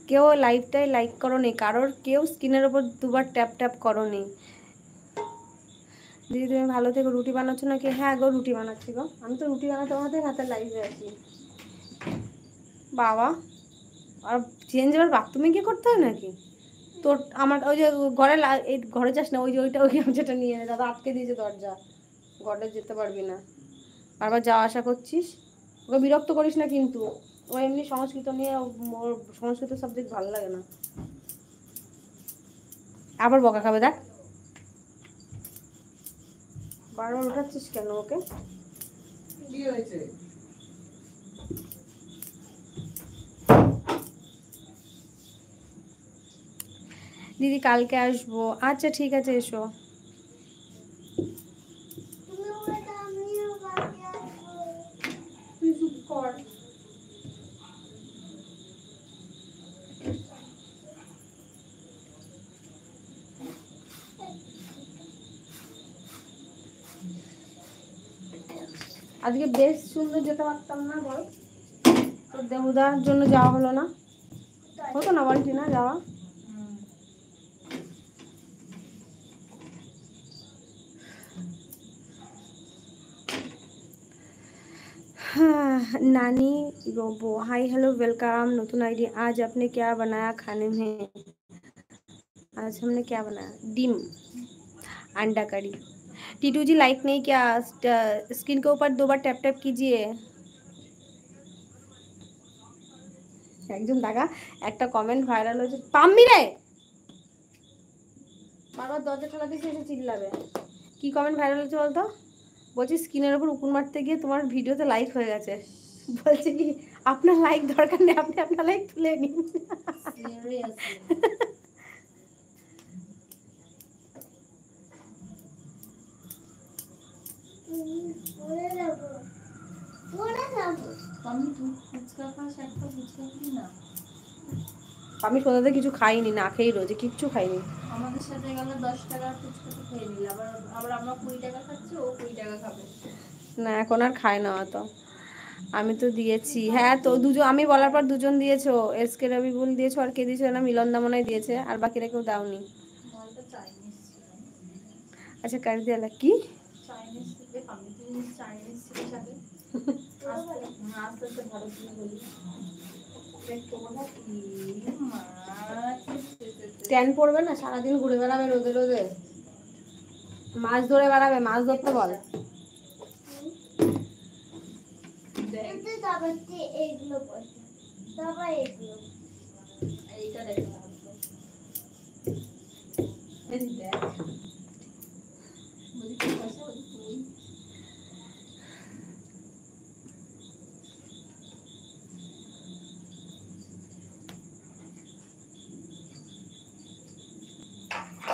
কেউ লাইভটাই লাইক করো নি, কারোর কেউ স্ক্রিনের ওপর দুবার ট্যাপ ট্যাপ করো নি। দিদি তুমি ভালো থেকো। রুটি বানাচ্ছো নাকি? হ্যাঁ গো রুটি বানাচ্ছি গো। আমি তো রুটি বানাতে আমাদের হাতে লাইভে আছি বাবা। আর চেঞ্জ আবার বাথরুমে গিয়ে করতে হয় নাকি? তোর আমার ওই যে ঘরে এই ঘরে যাস না, ওই যে ওইটা ওই যেটা নিয়ে নে, দাদা আটকে দিয়েছে দরজা, ঘরে যেতে পারবি না, বারবার যাওয়া আসা করছিস। ওকে বিরক্ত করিস না কিন্তু, ও এমনি সংস্কৃত নিয়ে ওর সংস্কৃত সাবজেক্ট ভালো লাগে না, আবার বকা খাবে দেখ। বারবার উঠাচ্ছিস কেন ওকে? কি হয়েছে? দিদি কালকে আসবো। আচ্ছা ঠিক আছে এসো। তুই চুপ কর। আজকে বেশ সুন্দর যেতে পারতাম না বল? তোর দেবুদার জন্য যাওয়া হলো না, হতো না বলছি না যাওয়া। हाँ नानी रोबो हाय हेलो वेलकम नतून आईडी। आज आपने क्या बनाया खाने में? आज हमने क्या बनाया, डिम अंडा करी। टीटू जी लाइक नहीं किया, स्क्रीन के ऊपर 2 बार टैप टैप कीजिए। একজন দাদা একটা কমেন্ট ভাইরাল হয়েছে, পাম্মি রে বারবার দরজা ঠেলা দিয়েছে এসে চিল্লাবে। কি কমেন্ট ভাইরাল হয়েছে বলতো? বলছি স্ক্রিনের ওপর উকুন মারতে গিয়ে তোমার ভিডিওতে লাইক হয়ে গেছে। বলছে কি আপনার লাইক দরকার নেই, আপনি আপনার লাইক তুলে নিন। আমি সন্ধ্যাতে কিছু খাইনি, না খেয়েই রোজে কিচ্ছু খাইনি। আমাদের সাথে গেল 10 টাকার ফুচকা তো খেয়ে নিল, আবার আবার আমরা 20 টাকা খাচ্ছি, ও 20 টাকা খাবে না, এখন আর খায় না অত। আমি তো দিয়েছি, হ্যাঁ তো দুজন, আমি বলার পর দুজন দিয়েছো, এসকে রবিবুল দিয়েছো, আর কে দিয়েছো না, মিলন দা মনে হয় দিয়েছে, আর বাকিরা কেউ দাওনি। আচ্ছা কার দিয়া কি চাইনিজ থেকে পাবি, তুই চাইনিজ থেকে যাবে আস্তে আস্তে ভারতীয় বলি ট্যান পড়বে না, সারাদিন ঘুরে বেড়াবে রোদে রোদে, মাছ ধরে বেড়াবে, মাছ ধরতে বল। এইটা দেখ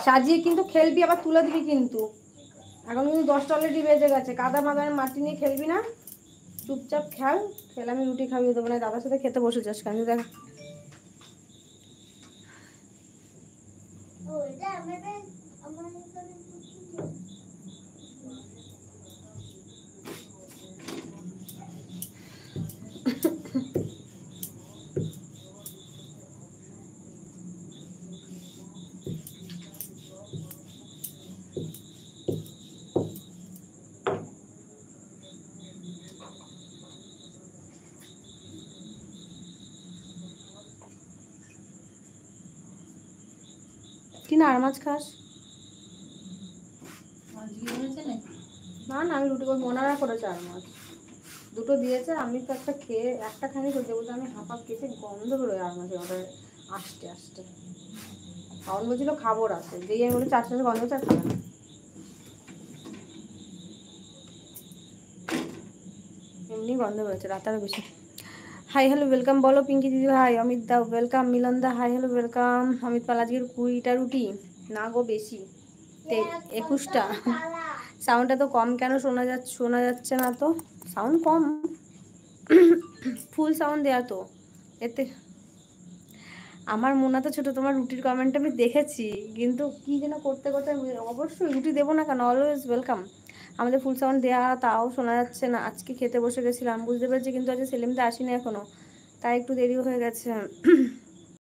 সাজিয়ে কিন্তু খেলবি, আবার তুলে দিবি কিন্তু। এখন কিন্তু 10টা অলরেডি বেজে গেছে, কাদা মাদার মাটি নিয়ে খেলবি না, চুপচাপ খেল। খেলে আমি রুটি খাইয়ে দেবো না, দাদার সাথে খেতে বসে যাস কেন দেখ। কি না আর মাছ খাস না? না আমি রুটি করে মনারা করেছে আর মাছ দুটো দিয়েছে, আমি তো একটা খেয়ে একটা খানি করতে বলতে আমি হাঁপা কেটে গন্ধ বেরোয় আর মাঝে ওটা আসতে আসতে। খাওয়ান বলছিল খাবো রাতে, যেই আমি বলি 4 গন্ধ চা খাবে না, এমনি গন্ধ বেরোচ্ছে রাতে আরো বেশি। হাই হ্যালো ওয়েলকাম বলো পিঙ্কি দিদি ভাই, অমিত দা ওয়েলকাম, মিলন দা হাই হ্যালো ওয়েলকাম। অমিত পাল আজকের 20টা রুটি না গো বেশি, 21টা। সাউন্ডটা তো কম কেন শোনা যাচ্ছে না তো? সাউন্ড কম, ফুল সাউন্ড দেয়া তো এতে। আমার মনে তো ছোট, তোমার রুটির কমেন্ট আমি দেখেছি, কিন্তু কি যেন করতে করতে, অবশ্যই রুটি দেবো না কেন, অলওয়েজ ওয়েলকাম। আমাদের ফুল সাউন্ড দেয়া তাও শোনা যাচ্ছে না। আজকে খেতে বসে গেছিলাম বুঝতে পেরেছি, কিন্তু আজকে সেলিমদা আসেনি এখনো, তাই একটু দেরি হয়ে গেছে।